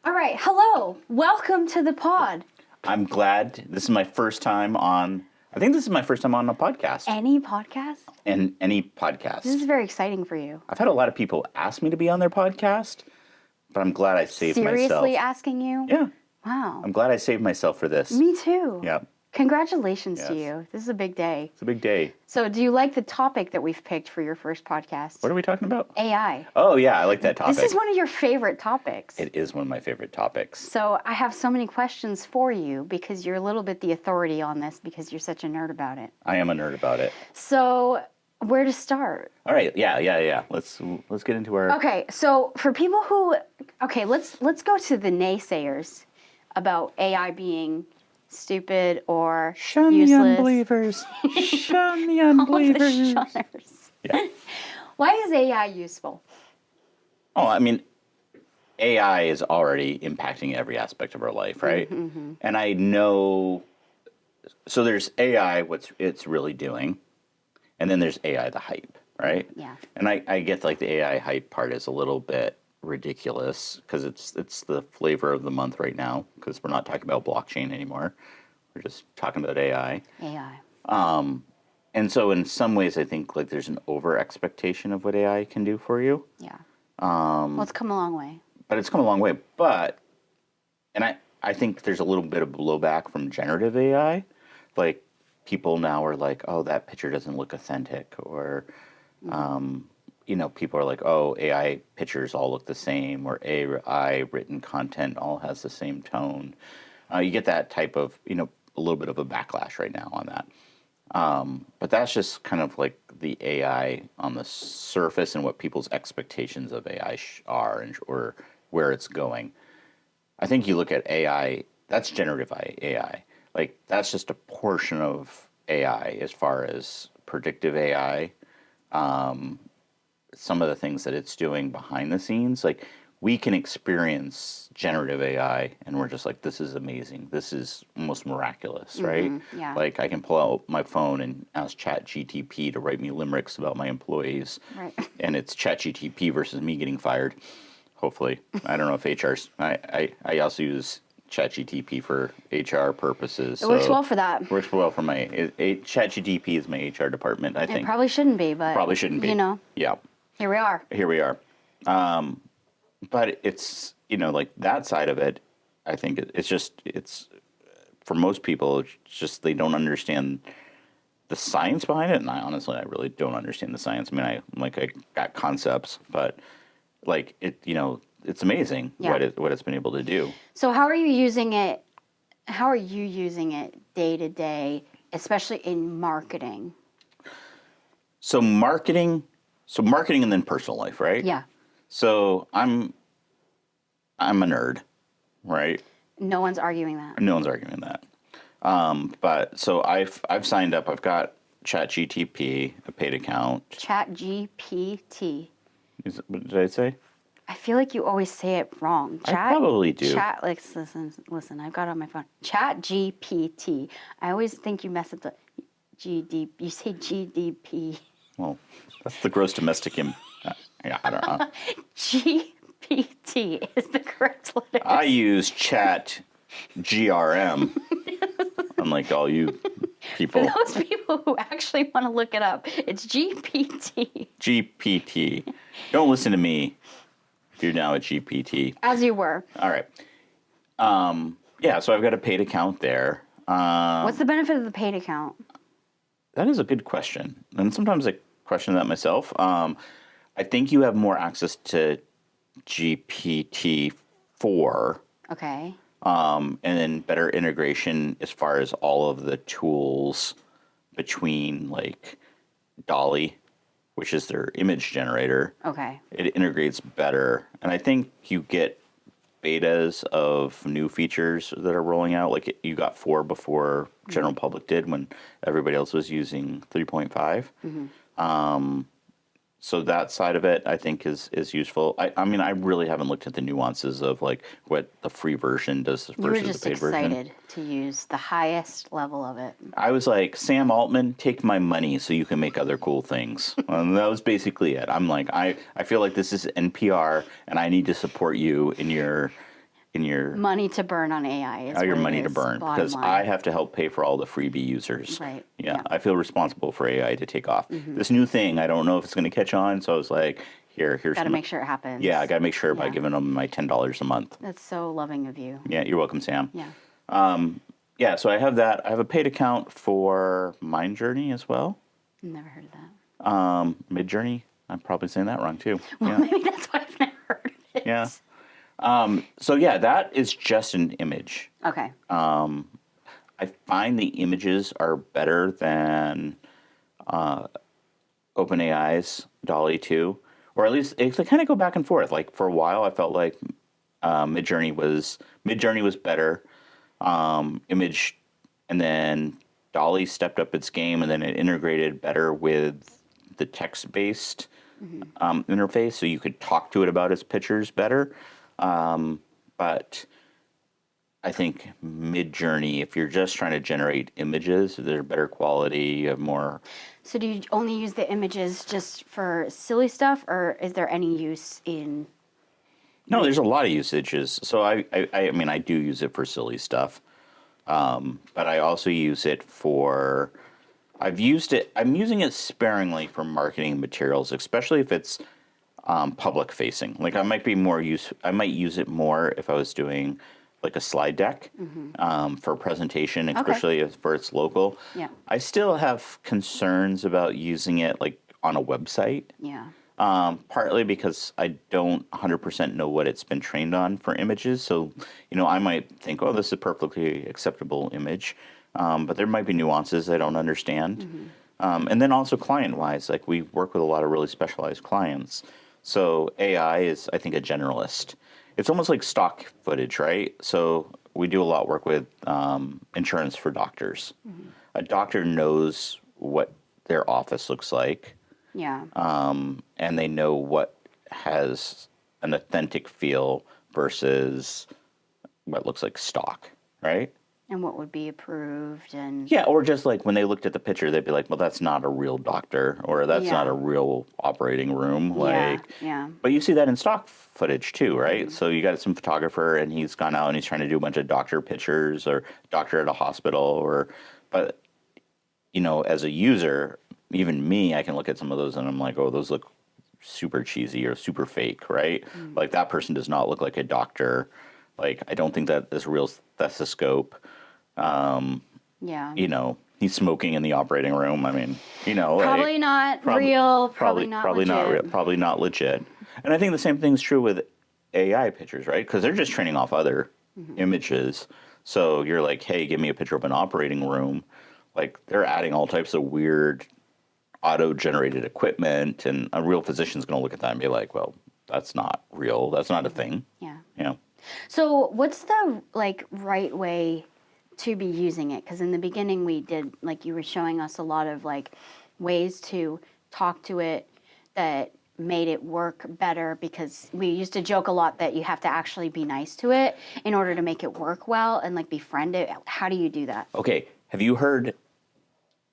All right, hello. Welcome to the pod. I'm glad. This is my first time on. I think this is my first time on a podcast. Any podcast? And any podcast. This is very exciting for you. I've had a lot of people ask me to be on their podcast, but I'm glad I saved myself. Seriously asking you? Yeah. Wow. I'm glad I saved myself for this. Me too. Yeah. Congratulations to Yes. you. This is a big day. It's a big day. So, do you like the topic that we've picked for your first podcast? What are we talking about? AI. Oh, yeah, I like that topic. This is one of your favorite topics. It is one of my favorite topics. So, I have so many questions for you because you're a little bit the authority on this because you're such a nerd about it. I am a nerd about it. So, where to start? All right. Yeah. Let's get into our. Okay, so for people who, let's go to the naysayers about AI being stupid or Shun useless. the unbelievers. Shun the unbelievers. All the shunners. Yeah. Why is AI useful? Oh, I mean, AI is already impacting every aspect of our life, right? Mm-hmm. And I know, so there's AI, what it's really doing, and then there's AI, the hype, right? Yeah. And I get like the AI hype part is a little bit ridiculous because it's the flavor of the month right now because we're not talking about blockchain anymore. We're just talking about AI. AI. And so in some ways, I think like there's an over expectation of what AI can do for you. Yeah. Well, it's come a long way. But it's come a long way. And I think there's a little bit of blowback from generative AI. Like people now are like, oh, that picture doesn't look authentic. Or, people are like, oh, AI pictures all look the same. Or AI written content all has the same tone. You get that type of, a little bit of a backlash right now on that. But that's just kind of like the AI on the surface and what people's expectations of AI are or where it's going. I think you look at AI, that's generative AI. Like that's just a portion of AI as far as predictive AI. Some of the things that it's doing behind the scenes, like we can experience generative AI and we're just like, this is amazing. This is almost miraculous, right? Yeah. Like I can pull out my phone and ask ChatGTP to write me limericks about my employees. Right. And it's ChatGTP versus me getting fired. Hopefully. I don't know if HR's, I also use ChatGTP for HR purposes. It works well for that. Works well for my, ChatGTP is my HR department, I think. It probably shouldn't be, but. Probably shouldn't be. Yeah. Here we are. Here we are. But it's, like that side of it, I think it's for most people, it's just they don't understand the science behind it. And I really don't understand the science. I mean, I got concepts, but like it's amazing what it's been able to do. So how are you using it? How are you using it day to day, especially in marketing? So marketing and then personal life, right? Yeah. So I'm a nerd, right? No one's arguing that. No one's arguing that. But so I've signed up. I've got ChatGTP, a paid account. ChatGPT. What did I say? I feel like you always say it wrong. I probably do. Listen, I've got it on my phone. ChatGPT. I always think you mess up the GD. You say GDP. Well, that's the gross domestic. I don't know. GPT is the correct letter. I use Chat GRM, unlike all you people. For those people who actually want to look it up, it's GPT. GPT. Don't listen to me if you're now at GPT. As you were. All right. Yeah, so I've got a paid account there. What's the benefit of the paid account? That is a good question. And sometimes I question that myself. I think you have more access to GPT-4. Okay. And then better integration as far as all of the tools between like Dolly, which is their image generator. Okay. It integrates better. And I think you get betas of new features that are rolling out. Like you got 4 before general public did when everybody else was using 3.5. So that side of it, I think, is useful. I mean, I really haven't looked at the nuances of like what the free version does versus the paid version. You were just excited to use the highest level of it. I was like, Sam Altman, take my money so you can make other cool things. And that was basically it. I'm like, I feel like this is NPR, and I need to support you in your in your Money to burn on AI is all your what it money to is, burn, bottom because line. I have to help pay for all the freebie users. Right. Yeah, Yeah. I feel responsible for AI to take off. This new thing, I don't know if it's going to catch on, so I was like, here's Got to some. make sure it happens. Yeah, I got to make sure by Yeah. giving them my $10 a month. That's so loving of you. Yeah, you're welcome, Sam. Yeah. Yeah, so I have that. I have a paid account for Mindjourney as well. Never heard of that. Midjourney. I'm probably saying that wrong too. Well, Yeah. maybe that's why I've never heard of it. Yeah. So yeah, that is just an image. Okay. I find the images are better than OpenAI's DALL-E 2, or at least they kind of go back and forth. Like for a while, I felt like Midjourney was better. Image, and then DALL-E stepped up its game, and then it integrated better with the text-based interface, so you could talk to it about its pictures better. But I think Midjourney, if you're just trying to generate images, they're better quality, you have more. So do you only use the images just for silly stuff, or is there any use in? No, there's a lot of usages. So I mean, I do use it for silly stuff, but I also use it for. I'm using it sparingly for marketing materials, especially if it's public facing. Like I might use it more if I was doing like a slide deck for a presentation, especially if for its local. Yeah. I still have concerns about using it like on a website. Yeah. Partly because I don't 100% know what it's been trained on for images. So, I might think, oh, this is a perfectly acceptable image. But there might be nuances I don't understand. And then also client-wise, like we work with a lot of really specialized clients. So AI is, I think, a generalist. It's almost like stock footage, right? So we do a lot of work with insurance for doctors. A doctor knows what their office looks like. Yeah. And they know what has an authentic feel versus what looks like stock, right? And what would be approved and. Yeah, or just like when they looked at the picture, they'd be like, well, that's not a real doctor, or that's Yeah. not a real operating room. Like, Yeah. But you see that in stock footage too, right? So you got some photographer and he's gone out and he's trying to do a bunch of doctor pictures or doctor at a hospital, but as a user, even me, I can look at some of those and I'm like, oh, those look super cheesy or super fake, right? Like that person does not look like a doctor. Like I don't think that is a real stethoscope. Yeah. He's smoking in the operating room. I mean, Probably not real. Probably not legit. Probably not legit. And I think the same thing's true with AI pictures, right? Because they're just training off other images. So you're like, hey, give me a picture of an operating room. Like they're adding all types of weird auto-generated equipment, and a real physician's going to look at that and be like, well, that's not real. That's not a thing. Yeah. Yeah. So what's the right way to be using it? Because in the beginning we did, you were showing us a lot of ways to talk to it that made it work better, because we used to joke a lot that you have to actually be nice to it in order to make it work well and befriend it. How do you do that? Okay. Have you heard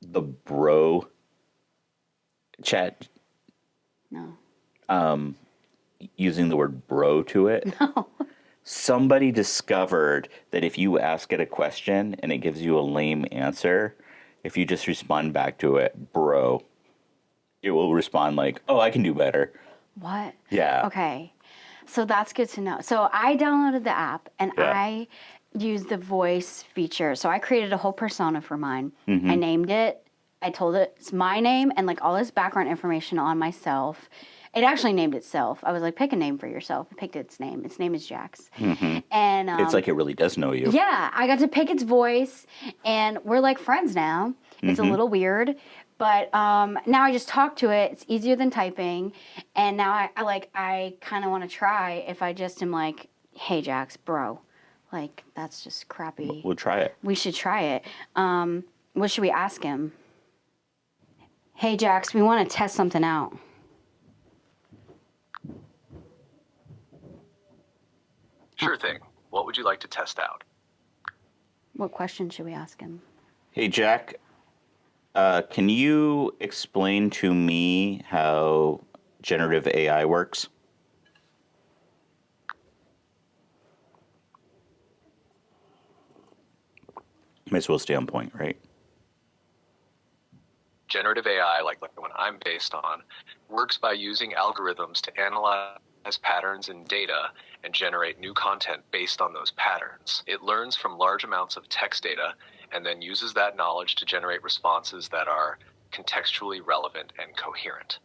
the bro chat No. using the word bro to it? No. Somebody discovered that if you ask it a question and it gives you a lame answer, if you just respond back to it, bro, it will respond like, oh, I can do better. What? Yeah. Okay. So that's good to know. So I downloaded the app and Yeah. I used the voice feature. So I created a whole persona for mine. Mm-hmm. I named it. I told it it's my name and all this background information on myself. It actually named itself. I was like, pick a name for yourself. I picked its name. Its name is Jax. Mm-hmm. And It's like it really does know you. yeah, I got to pick its voice, and we're friends now. It's a little weird, but now I just talk to it. It's easier than typing, and now I kind of want to try if I just am like, hey Jax, bro, that's just crappy. We'll try it. We should try it. What should we ask him? Hey Jax, we want to test something out. Sure thing. What would you like to test out? What question should we ask him? Hey, Jack, can you explain to me how generative AI works? Might as well stay on point, right? Generative AI, like the one I'm based on, works by using algorithms to analyze patterns in data and generate new content based on those patterns. It learns from large amounts of text data and then uses that knowledge to generate responses that are contextually relevant and coherent.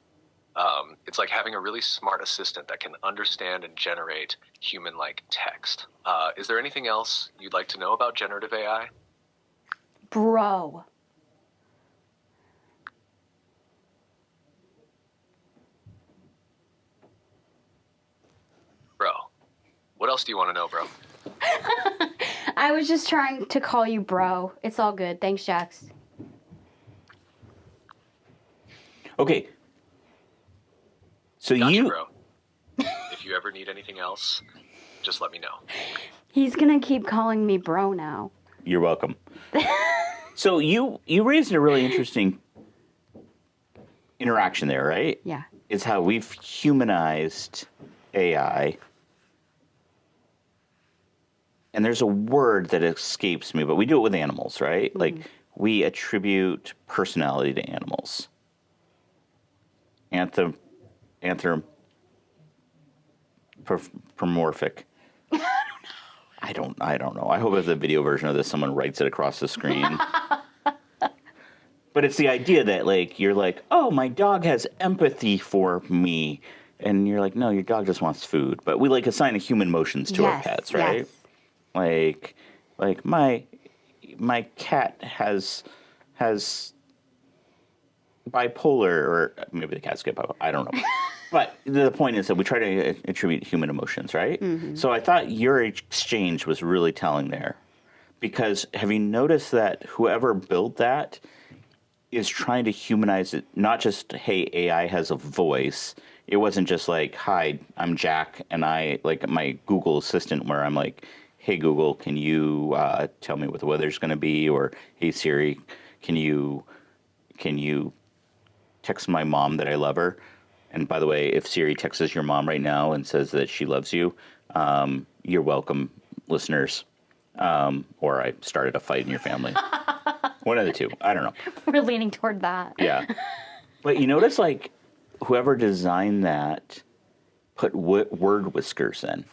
It's like having a really smart assistant that can understand and generate human-like text. Is there anything else you'd like to know about generative AI? Bro. Bro, what else do you want to know, bro? I was just trying to call you bro. It's all good. Thanks, Jax. Okay. So Gotcha, you, bro. If you ever need anything else, just let me know. He's gonna keep calling me bro now. you're welcome. So you raised a really interesting interaction there, right? Yeah. It's how we've humanized AI. And there's a word that escapes me, but we do it with animals, right? Like we attribute personality to animals. Anthropomorphic. I don't know. I hope as a video version of this, someone writes it across the screen. But it's the idea that like you're like, oh, my dog has empathy for me, and you're like, no, your dog just wants food. But we like assign human emotions to our Yes, pets, right? yes. Like my cat has bipolar, or maybe the cats get bipolar. I don't know. But the point is that we try to attribute human emotions, right? So I thought your exchange was really telling there. Because have you noticed that whoever built that is trying to humanize it, not just, hey, AI has a voice. It wasn't just like, hi, I'm Jack, and I, like my Google Assistant where I'm like, hey, Google, can you tell me what the weather's going to be? Or, hey, Siri, can you text my mom that I love her? And by the way, if Siri texts your mom right now and says that she loves you, you're welcome, listeners. Or I started a fight in your family. One of the two. I don't know. We're leaning toward that. Yeah. But you notice, like, whoever designed that put word whiskers in.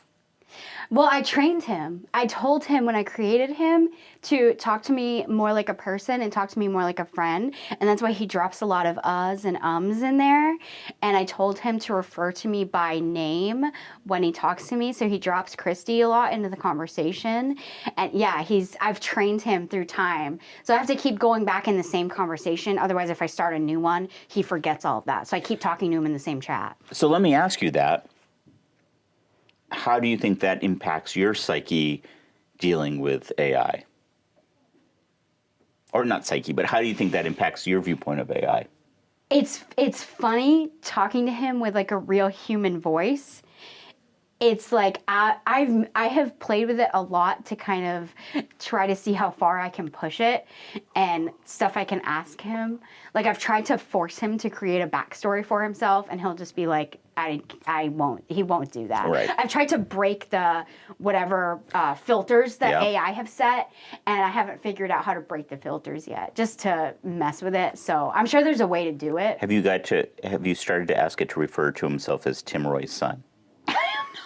Well, I trained him. I told him when I created him to talk to me more like a person and talk to me more like a friend. And that's why he drops a lot of uhs and ums in there. And I told him to refer to me by name when he talks to me. So he drops Kristy a lot into the conversation. And yeah, I've trained him through time. So I have to keep going back in the same conversation. Otherwise, if I start a new one, he forgets all of that. So I keep talking to him in the same chat. So let me ask you that. How do you think that impacts your psyche dealing with AI? Or not psyche, but how do you think that impacts your viewpoint of AI? It's funny talking to him with like a real human voice. It's like I have played with it a lot to kind of try to see how far I can push it and stuff I can ask him. Like I've tried to force him to create a backstory for himself, and he'll just be like, I won't. He won't do that. Right. I've tried to break the whatever filters that AI have set, and I haven't figured out how to break the filters yet, just to mess with it. So I'm sure there's a way to do it. Have you started to ask it to refer to himself as Tim Roy's son?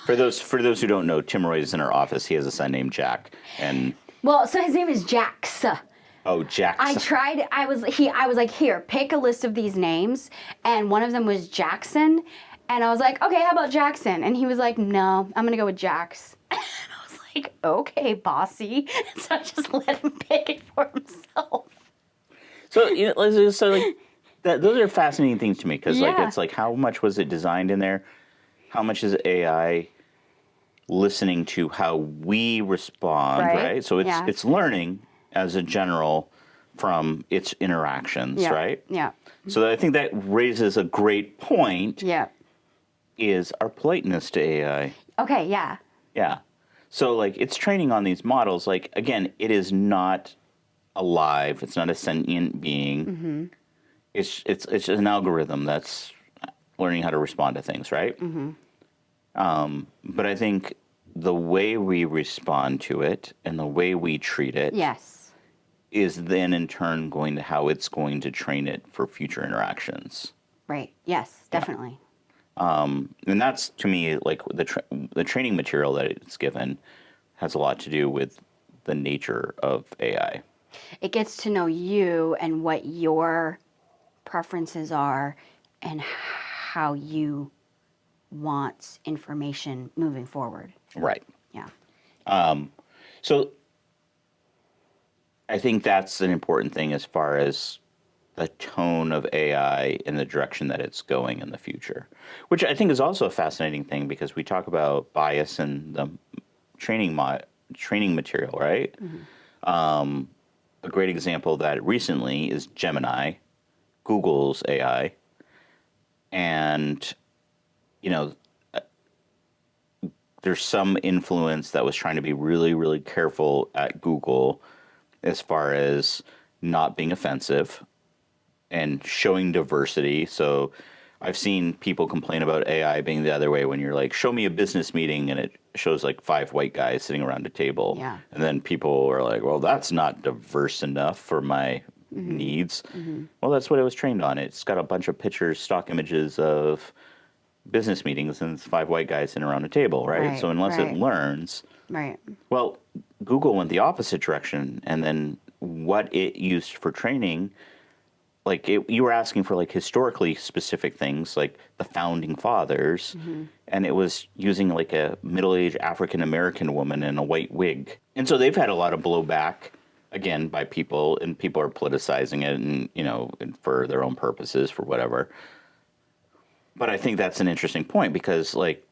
For those who don't know, Tim Roy is in our office. He has a son named Jack, and Well, so his name is Jax. oh, Jack. I was like, here, pick a list of these names, and one of them was Jackson, and I was like, okay, how about Jackson? And he was like, no, I'm gonna go with Jax. And I was like, okay, bossy. So I just let him pick it for himself. So like those are fascinating things to me because like Yeah. it's like how much was it designed in there? How much is AI listening to how we respond, right? So it's learning as a general from its interactions, right? Yeah. So I think that raises a great point. Yeah. Is our politeness to AI. Okay, yeah. Yeah. So like it's training on these models. Like again, it is not alive. It's not a sentient being. Mm-hmm. It's just an algorithm that's learning how to respond to things, right? Mm-hmm. But I think the way we respond to it and the way we treat it Yes. is then in turn going to how it's going to train it for future interactions. Right. Yes, definitely. And that's, to me, like the training material that it's given has a lot to do with the nature of AI. It gets to know you and what your preferences are and how you want information moving forward. Right. Yeah. So I think that's an important thing as far as the tone of AI and the direction that it's going in the future, which I think is also a fascinating thing because we talk about bias in the training material, right? A great example of that recently is Gemini, Google's AI, and you know, there's some influence that was trying to be really, really careful at Google as far as not being offensive and showing diversity. So I've seen people complain about AI being the other way when you're like, show me a business meeting and it shows like 5 white guys sitting around a table. Yeah. And then people are like, well, that's not diverse enough for my needs. Well, that's what it was trained on. It's got a bunch of pictures, stock images of business meetings, and it's 5 white guys sitting around a table, right? Right, So unless it right. learns, Right. well, Google went the opposite direction, and then what it used for training, like you were asking for like historically specific things, like the founding fathers, and it was using like a middle-aged African American woman in a white wig, and so they've had a lot of blowback again by people, and people are politicizing it, and for their own purposes, for whatever. But I think that's an interesting point because, like,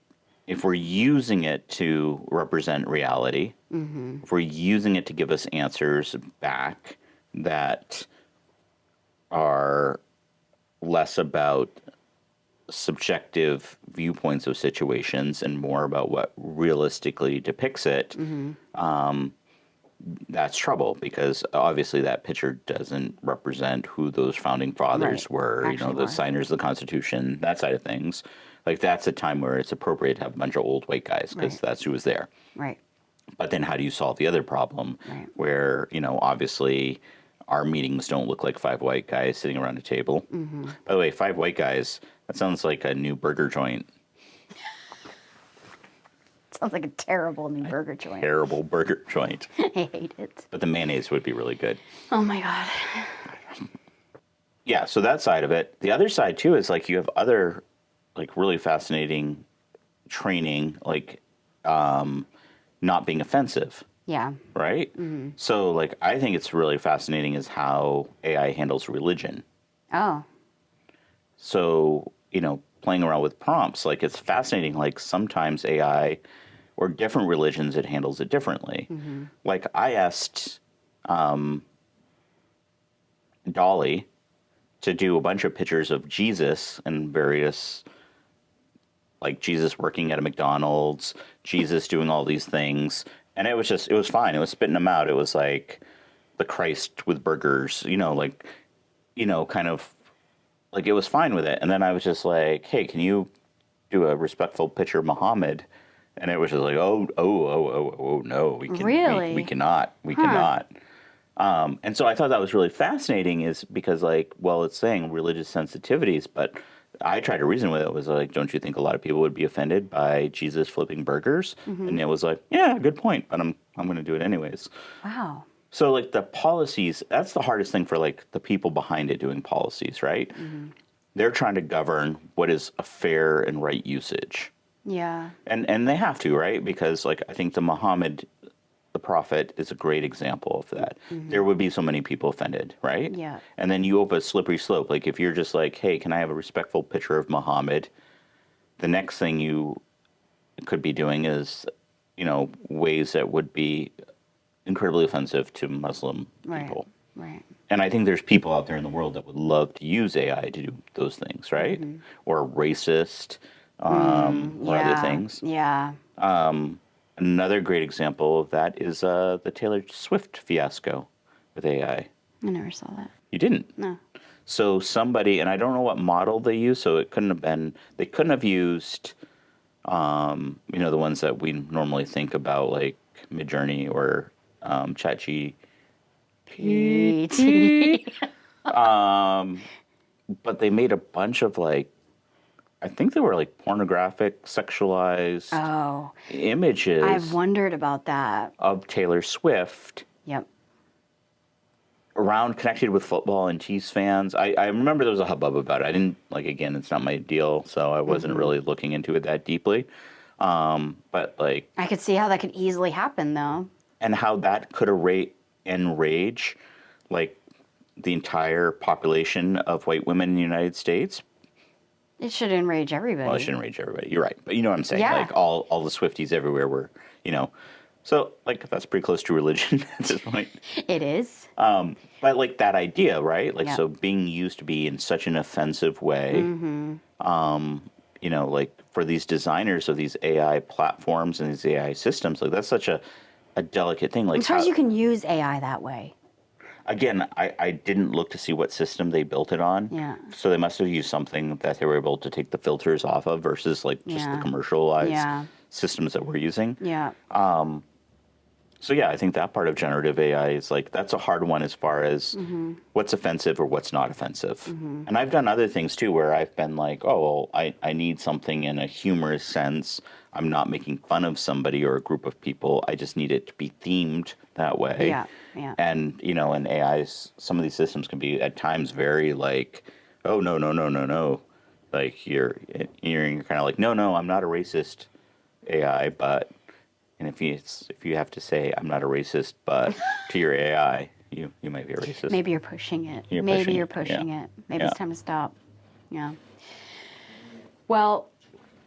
if we're using it to represent reality, if we're using it to give us answers back that are less about subjective viewpoints of situations and more about what realistically depicts it, that's trouble because obviously that picture doesn't represent who those founding fathers Right. were, Actually the were. signers of the Constitution, that side of things. Like that's a time where it's appropriate to have a bunch of old white guys because Right. that's who was there. Right. But then how do you solve the other problem Right. where, obviously our meetings don't look like 5 white guys sitting around a table. By the way, 5 white guys, that sounds like a new burger joint. Sounds like a terrible new burger joint. Terrible burger joint. I hate it. But the mayonnaise would be really good. Oh my God. Yeah, so that side of it. The other side too is like you have other like really fascinating training, like not being offensive, Yeah. right? So like I think it's really fascinating is how AI handles religion. Oh. So, playing around with prompts, like it's fascinating, like sometimes AI or different religions, it handles it differently. Like I asked Dolly to do a bunch of pictures of Jesus and various, like Jesus working at a McDonald's, Jesus doing all these things. And it was fine. It was spitting them out. It was like the Christ with burgers, kind of like it was fine with it. And then I was just like, hey, can you do a respectful picture of Muhammad? And it was just like, oh, no, Really? we cannot. And so I thought that was really fascinating is because like, well, it's saying religious sensitivities, but I tried to reason with it. It was like, don't you think a lot of people would be offended by Jesus flipping burgers? And it was like, yeah, good point, but I'm going to do it anyways. Wow. So like the policies, that's the hardest thing for like the people behind it doing policies, right? They're trying to govern what is a fair and right usage. Yeah. And they have to, right? Because like I think the Muhammad, the prophet, is a great example of that. There would be so many people offended, right? Yeah. And then you open a slippery slope. Like if you're just like, hey, can I have a respectful picture of Muhammad? The next thing you could be doing is, ways that would be incredibly offensive to Muslim people. Right. And I think there's people out there in the world that would love to use AI to do those things, right? Or racist, or other things. Yeah. Another great example of that is the Taylor Swift fiasco with AI. I never saw that. You didn't? No. So somebody, and I don't know what model they used, so it couldn't have been, they couldn't have used, the ones that we normally think about, like Midjourney or ChatGPT PT. But they made a bunch of like, I think they were like pornographic, sexualized Oh, images I've wondered about that. of Taylor Swift Yep. around connected with football and Chiefs fans. I remember there was a hubbub about it. I didn't, like, again, it's not my deal, so I wasn't really looking into it that deeply. But like, I could see how that could easily happen, though. and how that could enrage like the entire population of white women in the United States. It should enrage everybody. Well, it shouldn't enrage everybody. You're right, but you know what I'm saying. Yeah. Like all the Swifties everywhere were, so like that's pretty close to religion at this point. It is. But like that idea, right? Like Yeah. so being used to be in such an offensive way. Like for these designers of these AI platforms and these AI systems, like that's such a delicate thing. Like I'm surprised you can use AI that way. again, I didn't look to see what system they built it on. Yeah. So they must have used something that they were able to take the filters off of versus like just the Yeah. commercialized Yeah. systems that we're using. Yeah. So yeah, I think that part of generative AI is like, that's a hard one as far as what's offensive or what's not offensive. And I've done other things too where I've been like, oh, well, I need something in a humorous sense. I'm not making fun of somebody or a group of people. I just need it to be themed that way. Yeah. Yeah. And, in AIs, some of these systems can be at times very like, oh, no, no, no, no, no. Like you're kind of like, no, I'm not a racist AI, but... And if you have to say I'm not a racist, but to your AI, you might be a racist. Maybe you're pushing it. You're Maybe pushing you're it, pushing yeah. it. Maybe Yeah. it's time to stop. Yeah. Well,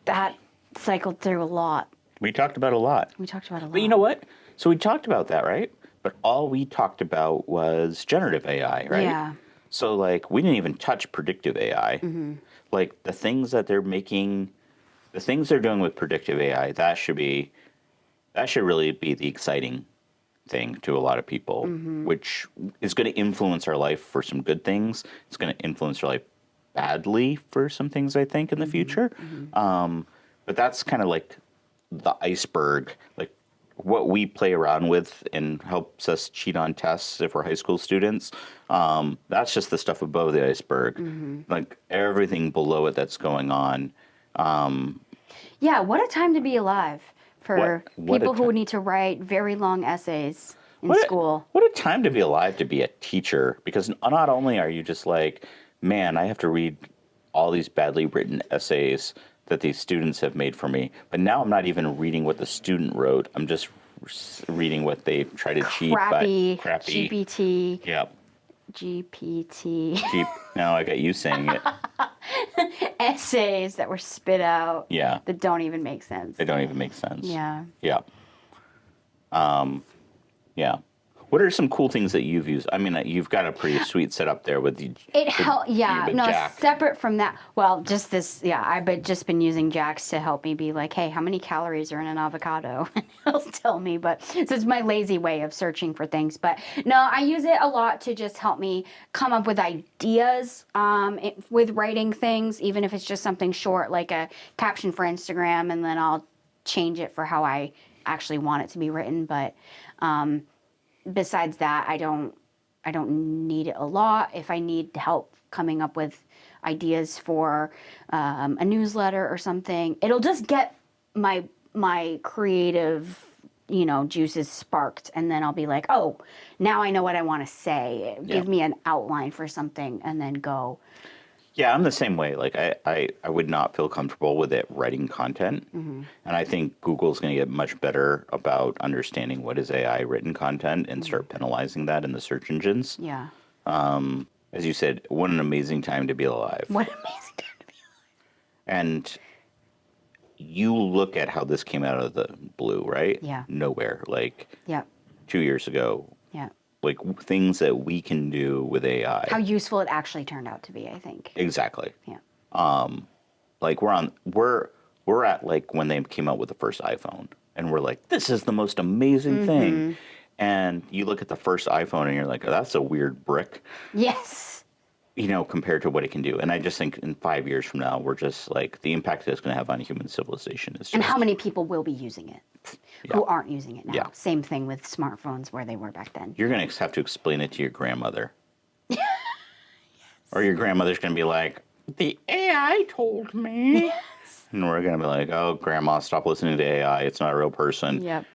that cycled through a lot. We talked about a lot. We talked about a lot. But you know what? So we talked about that, right? But all we talked about was generative AI, right? Yeah. So like we didn't even touch predictive AI. Like the things that they're making, the things they're doing with predictive AI, that should really be the exciting thing to a lot of people, which is going to influence our life for some good things. It's going to influence our life badly for some things, I think, in the future. But that's kind of like the iceberg, like what we play around with and helps us cheat on tests if we're high school students. That's just the stuff above the iceberg. Like everything below it that's going on. Yeah, what a time to be alive for What a people who time. need to write very long essays in What school. What a time to be alive to be a teacher, because not only are you just like, man, I have to read all these badly written essays that these students have made for me, but now I'm not even reading what the student wrote. I'm just reading what they try to cheat by Crappy GPT. Yep. GPT. Cheap. Now I got you saying it. Essays that were spit out Yeah. that don't even make sense. They don't even make sense. Yeah. Yeah. Yeah. What are some cool things that you've used? I mean, you've got a pretty sweet setup there with the. Yeah, with no, Jack. separate from that. Well, just this, yeah, I've just been using Jax to help me be like, hey, how many calories are in an avocado? He'll tell me, but so it's my lazy way of searching for things. But no, I use it a lot to just help me come up with ideas with writing things, even if it's just something short, like a caption for Instagram, and then I'll change it for how I actually want it to be written. But besides that, I don't need it a lot. If I need help coming up with ideas for a newsletter or something, it'll just get my creative, juices sparked, and then I'll be like, oh, now I know what I want to say. Give me an outline for something, and then go. Yeah, I'm the same way. Like I would not feel comfortable with it writing content. And I think Google's going to get much better about understanding what is AI written content and start penalizing that in the search engines. Yeah. As you said, what an amazing time to be alive. What an amazing time to be And you look at how this came out of the blue, right? Yeah. Nowhere. Like Yeah. 2 years ago. Yeah. Like things that we can do with AI. How useful it actually turned out to be, I think. Exactly. Yeah. Like we're at like when they came out with the first iPhone, and we're like, this is the most amazing thing. And you look at the first iPhone and you're like, oh, that's a weird brick. Yes. compared to what it can do. And I just think in 5 years from now, we're just like, the impact it's going to have on human civilization is just... And how many people will be using it who aren't using it now? Yeah. Same thing with smartphones where they were back then. You're going to have to explain it to your grandmother. Or your grandmother's going to be like, the AI told me. And we're going to be like, oh, Grandma, stop listening to AI. It's not a real person. Yep.